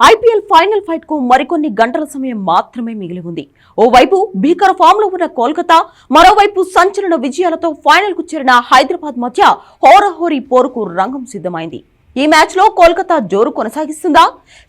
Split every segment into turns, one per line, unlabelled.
IPL final fight కు మరికొన్ని గంటల సమయం మాత్రమే మిగిలి ఉంది. ఓవైపు భీకర ఫామ్ లో ఉన్న కోల్కతా, మరోవైపు సంచలన విజయాలతో ఫైనల్ కు చేరిన హైదరాబాద్ మధ్య హోరాహోరీ పోరుకు రంగం సిద్ధమైంది. ఈ మ్యాచ్ లో కోల్కతా జోరు కొనసాగిస్తుందా,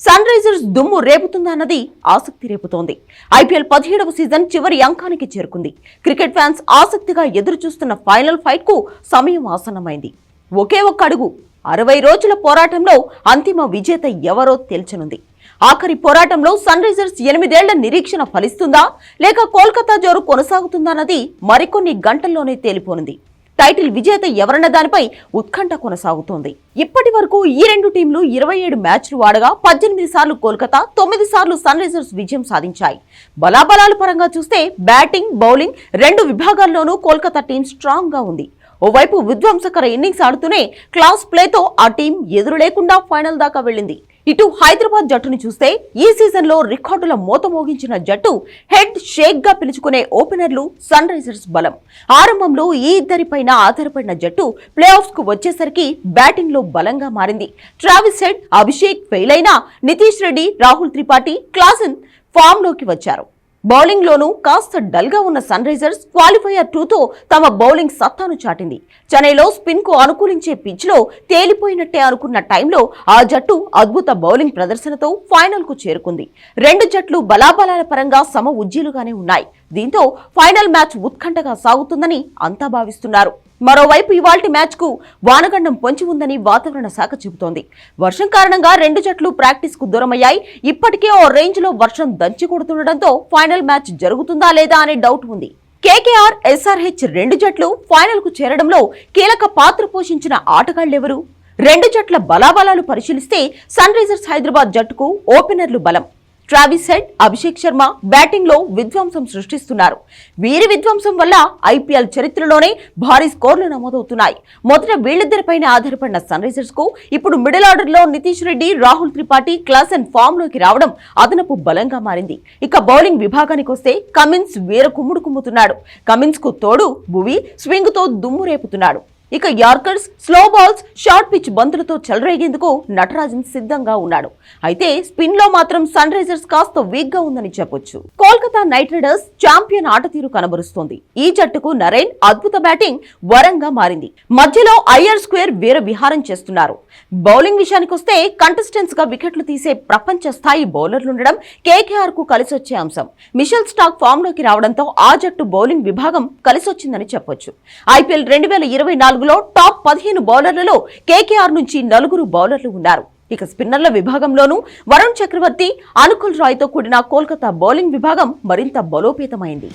సన్ రైజర్స్ దుమ్ము రేపుతుందా అన్నది ఆసక్తి రేపుతోంది. ఐపీఎల్ 17వ సీజన్ చివరి అంకానికి చేరుకుంది. క్రికెట్ ఫ్యాన్స్ ఆసక్తిగా ఎదురు చూస్తున్న ఫైనల్ ఫైట్ కు సమయం ఆసన్నమైంది. ఒకే ఒక్క అడుగు, 60 రోజుల పోరాటంలో అంతిమ విజేత ఎవరో తేల్చనుంది. ఆఖరి పోరాటంలో సన్ రైజర్స్ 8 ఏళ్ల నిరీక్షణ ఫలిస్తుందా, లేక కోల్కతా జోరు కొనసాగుతుందా అన్నది మరికొన్ని గంటల్లోనే తేలిపోనుంది. టైటిల్ విజేత ఎవరన్న దానిపై ఉత్కంఠ కొనసాగుతోంది. ఇప్పటి వరకు ఈ రెండు టీంలు 27 మ్యాచ్లు ఆడగా 18 సార్లు కోల్కతా, 9 సార్లు సన్ రైజర్స్ విజయం సాధించాయి. బలాబలాల పరంగా చూస్తే బ్యాటింగ్, బౌలింగ్ రెండు విభాగాల్లోనూ కోల్కతా టీం స్ట్రాంగ్ గా ఉంది. ఓవైపు విధ్వంసకర ఇన్నింగ్స్ ఆడుతూనే క్లాస్ ప్లేతో ఆ టీం ఎదురు లేకుండా ఫైనల్ దాకా వెళ్లింది. ఇటు హైదరాబాద్ జట్టును చూస్తే ఈ సీజన్ లో రికార్డుల మోత మోగించిన జట్టు హెడ్ షేక్ గా పిలుచుకునే ఓపెనర్లు సన్ రైజర్స్ బలం. ఆరంభంలో ఈ ఇద్దరిపైన ఆధారపడిన జట్టు ప్లే ఆఫ్స్ కు వచ్చేసరికి బ్యాటింగ్ లో బలంగా మారింది. ట్రావిస్ హెడ్, అభిషేక్ ఫెయిల్ అయినా నితీష్ రెడ్డి, రాహుల్ త్రిపాఠి, క్లాసెన్ ఫామ్ లోకి వచ్చారు. బౌలింగ్ లోనూ కాస్త డల్ గా ఉన్న సన్ రైజర్స్ క్వాలిఫైయర్ 2తో తమ బౌలింగ్ సత్తాను చాటింది. చెన్నైలో స్పిన్ కు అనుకూలించే పిచ్ లో తేలిపోయినట్టే అనుకున్న టైంలో ఆ జట్టు అద్భుత బౌలింగ్ ప్రదర్శనతో ఫైనల్ కు చేరుకుంది. రెండు జట్లు బలాబలాల పరంగా సమ ఉజ్జీలుగానే ఉన్నాయి. దీంతో ఫైనల్ మ్యాచ్ ఉత్కంఠగా సాగుతుందని అంతా భావిస్తున్నారు. మరోవైపు ఇవాల్టి మ్యాచ్ కు వానగండం పొంచి ఉందని వాతావరణ శాఖ చెబుతోంది. వర్షం కారణంగా రెండు జట్లు ప్రాక్టీస్ కు దూరమయ్యాయి. ఇప్పటికే ఓ రేంజ్ లో వర్షం దంచి కొడుతుండటంతో ఫైనల్ మ్యాచ్ జరుగుతుందా లేదా అనే డౌట్ ఉంది. కేకేఆర్, ఎస్ఆర్హెచ్ రెండు జట్లు ఫైనల్ కు చేరడంలో కీలక పాత్ర పోషించిన ఆటగాళ్లెవరు? రెండు జట్ల బలాబలాలు పరిశీలిస్తే సన్ రైజర్స్ హైదరాబాద్ జట్టుకు ఓపెనర్లు బలం. Travis head, Abhishek Sharma batting లో విధ్వంసం సృష్టిస్తున్నారు. వీరి విధ్వంసం వల్ల ఐపీఎల్ చరిత్రలోనే భారీ స్కోర్లు నమోదవుతున్నాయి. మొదట వీళ్ళిద్దరిపైన ఆధారపడిన సన్ రైజర్స్ కు ఇప్పుడు మిడిల్ ఆర్డర్ లో నితీష్ రెడ్డి, రాహుల్ త్రిపాఠి, క్లాసెన్ ఫామ్ లోకి రావడం అదనపు బలంగా మారింది. ఇక బౌలింగ్ విభాగానికి వస్తే కమిన్స్ వీర కుమ్ముడు కుమ్ముతున్నాడు. కమిన్స్ కు తోడు భువి స్వింగ్ తో దుమ్ము రేపుతున్నాడు. ఇక yorkers, slow balls, short pitch బంతులతో చెలరేగేందుకు నటరాజన్ సిద్ధంగా ఉన్నాడు. అయితే స్పిన్ లో మాత్రం సన్ రైజర్స్ కాస్త వీక్ గా ఉందని చెప్పొచ్చు. కోల్కతా నైట్ రైడర్స్ ఛాంపియన్ ఆట తీరు కనబరుస్తోంది. ఈ జట్టుకు నరేన్ అద్భుత బ్యాటింగ్ వరంగా మారింది. మధ్యలో ఐఆర్ స్క్వేర్ వీర విహారం చేస్తున్నారు. బౌలింగ్ విషయానికి వస్తే కంటెస్టెంట్స్ గా వికెట్లు తీసే ప్రపంచ స్థాయి బౌలర్లుండడం కేకేఆర్ కు కలిసొచ్చే అంశం. మిషెల్ స్టార్క్ ఫామ్ లోకి రావడంతో ఆ జట్టు బౌలింగ్ విభాగం కలిసొచ్చిందని చెప్పొచ్చు. ఐపీఎల్ 2024 టాప్ 15 బౌలర్లలో కేకేఆర్ నుంచి 4 బౌలర్లు ఉన్నారు. ఇక స్పిన్నర్ల విభాగంలోనూ వరుణ్ చక్రవర్తి, అనుకుల్ రాయ్ తో కూడిన కోల్కతా బౌలింగ్ విభాగం మరింత బలోపేతమైంది.